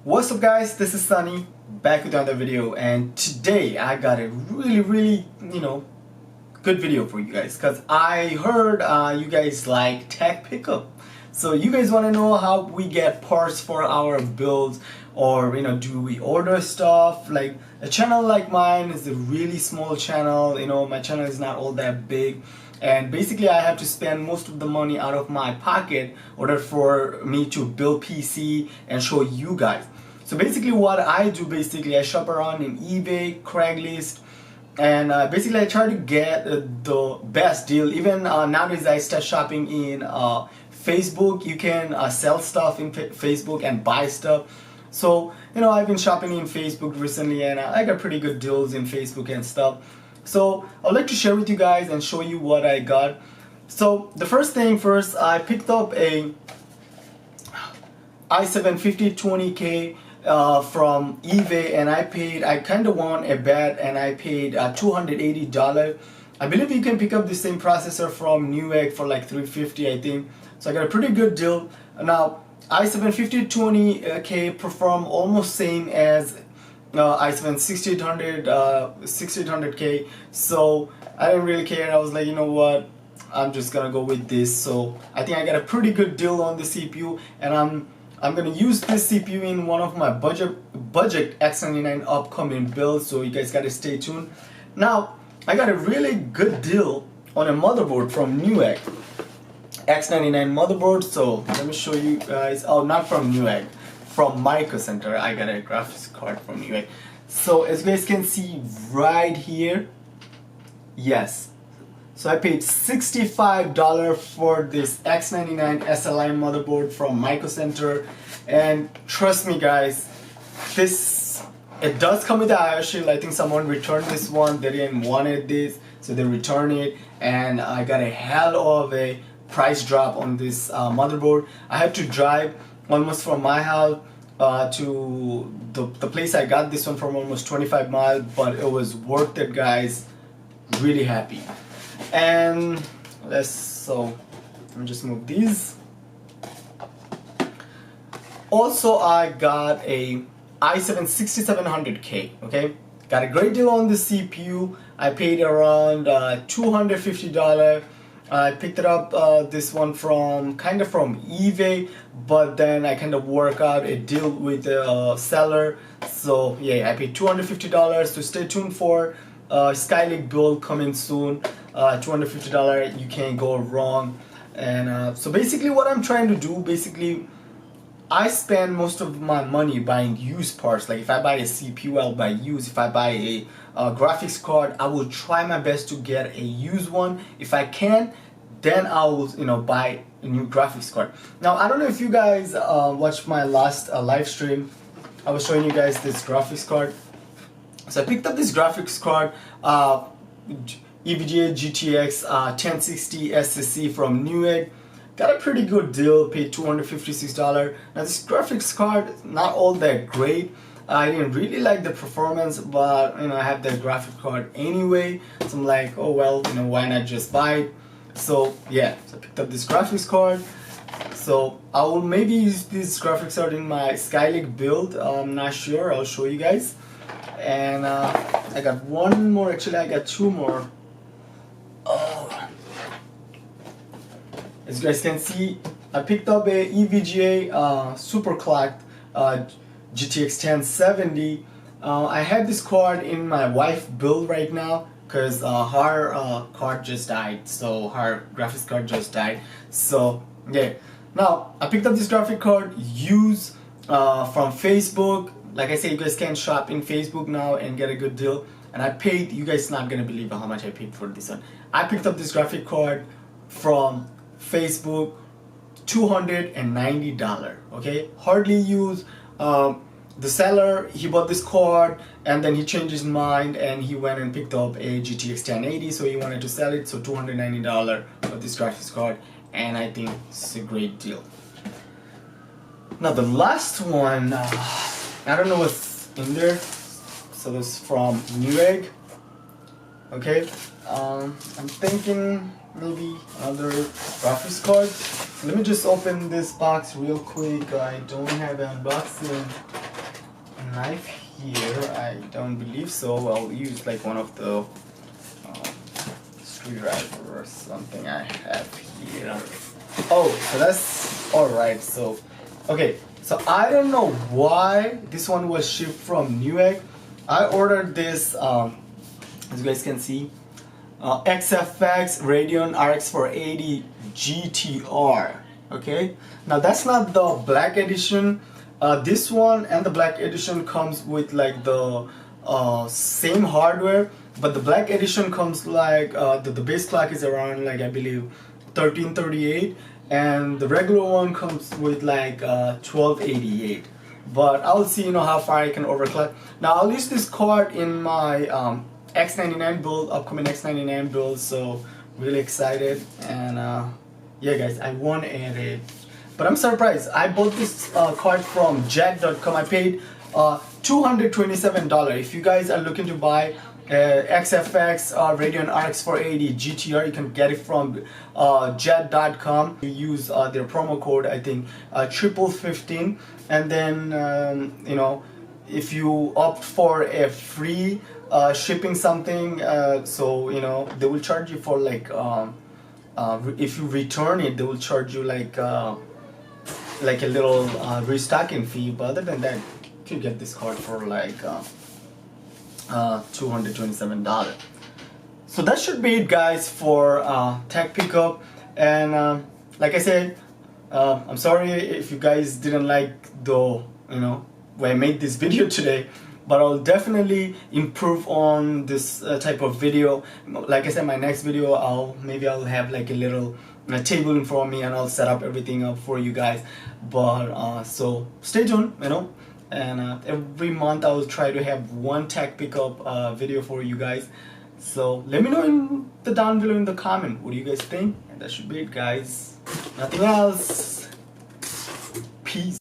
What's up guys, this is Sunny back with another video, and today I got a really good video for you guys because I heard you guys like tech pickup. So you guys want to know how we get parts for our builds, or do we order stuff? Like a channel like mine is a really small channel, my channel is not all that big, and basically I have to spend most of the money out of my pocket in order for me to build PC and show you guys. So basically what I do, I shop around in eBay, Craigslist, and basically I try to get the best deal. Even nowadays I start shopping in Facebook. You can sell stuff in Facebook and buy stuff. So I've been shopping in Facebook recently, and I got pretty good deals in Facebook and stuff. So I'd like to share with you guys and show you what I got. So the first thing first, I picked up a i7 5020K from eBay, and I kind of won a bet, and I paid $280. I believe you can pick up the same processor from Newegg for like $350, I think. So I got a pretty good deal. Now i7 5020K perform almost same as i7 6800K, so I didn't really care. I was like, you know what, I'm just gonna go with this. So I think I got a pretty good deal on the CPU, and I'm gonna use this CPU in one of my budget X99 upcoming builds, so you guys gotta stay tuned. Now I got a really good deal on a motherboard from Newegg, X99 motherboard. So let me show you guys. Oh, not from Newegg, from Micro Center. I got a graphics card from Newegg. So as you guys can see right here, yes. So I paid $65 for this X99 SLI motherboard from Micro Center, and trust me guys, it does come with the IO shield. I think someone returned this one. They didn't wanted this, so they returned it, and I got a hell of a price drop on this motherboard. I had to drive almost from my house to the place I got this one from, almost 25 miles, but it was worth it guys. Really happy. And let me just move these. Also I got a i7 6700K. okay, got a great deal on the CPU. I paid around $250. I picked it up this one from eBay, but then I kind of work out a deal with the seller. So yeah, I paid $250. So stay tuned for Skylake build coming soon. $250, you can't go wrong. And so basically what I'm trying to do, I spend most of my money buying used parts. Like if I buy a CPU, I'll buy used. If I buy a graphics card, I will try my best to get a used one. If I can, then I'll buy a new graphics card. Now I don't know if you guys watched my last live stream. I was showing you guys this graphics card. So I picked up this graphics card, EVGA GTX 1060 SSC from Newegg. Got a pretty good deal, paid $256. Now this graphics card is not all that great. I didn't really like the performance, but I have that graphics card anyway. So I'm like, oh well, why not just buy it? So yeah, so I picked up this graphics card. So I will maybe use this graphics card in my Skylake build. I'm not sure, I'll show you guys. And I got one more, actually I got two more. As you guys can see, I picked up a EVGA superclocked GTX 1070. I have this card in my wife build right now because her card just died, so her graphics card just died. So yeah, now I picked up this graphic card used from Facebook. Like I said, you guys can shop in Facebook now and get a good deal. And I paid, you guys not gonna believe how much I paid for this one. I picked up this graphic card from Facebook, $290. Okay, hardly used. The seller, he bought this card and then he changed his mind and he went and picked up a GTX 1080, so he wanted to sell it. So $290 for this graphics card, and I think it's a great deal. Now the last one, I don't know what's in there. So this is from Newegg. Okay, I'm thinking maybe another graphics card. Let me just open this box real quick. I don't have an unboxing. knife here. I don't believe so. I'll use like one of the screwdriver or something I have here. Oh, so that's all right. So, okay. So I don't know why this one was shipped from Newegg. I ordered this, as you guys can see, XFX Radeon RX 480 GTR. Okay. Now that's not the black edition. This one and the black edition comes with like the same hardware, but the black edition comes like the base clock is around like I believe 1338, and the regular one comes with like 1288. But I'll see, you know, how far I can overclock. Now I'll use this card in my X99 build, upcoming X99 build. So really excited, and yeah, guys, I won at it. But I'm surprised. I bought this card from Jet.com. I paid $227. If you guys are looking to buy XFX Radeon RX 480 GTR, you can get it from Jet.com. You use their promo code, I think, 1515, and then you know, if you opt for a free shipping something, so you know, they will charge you for like if you return it, they will charge you like a little restocking fee. But other than that, you can get this card for like $227. So that should be it, guys, for tech pickup. And like I said, I'm sorry if you guys didn't like the, you know, when I made this video today, but I'll definitely improve on this type of video. Like I said, my next video, maybe I'll have like a little table in front of me, and I'll set up everything up for you guys. But so stay tuned, you know, and every month I will try to have one tech pickup video for you guys. So let me know in the down below in the comment, what do you guys think? And that should be it, guys. Nothing else. Peace.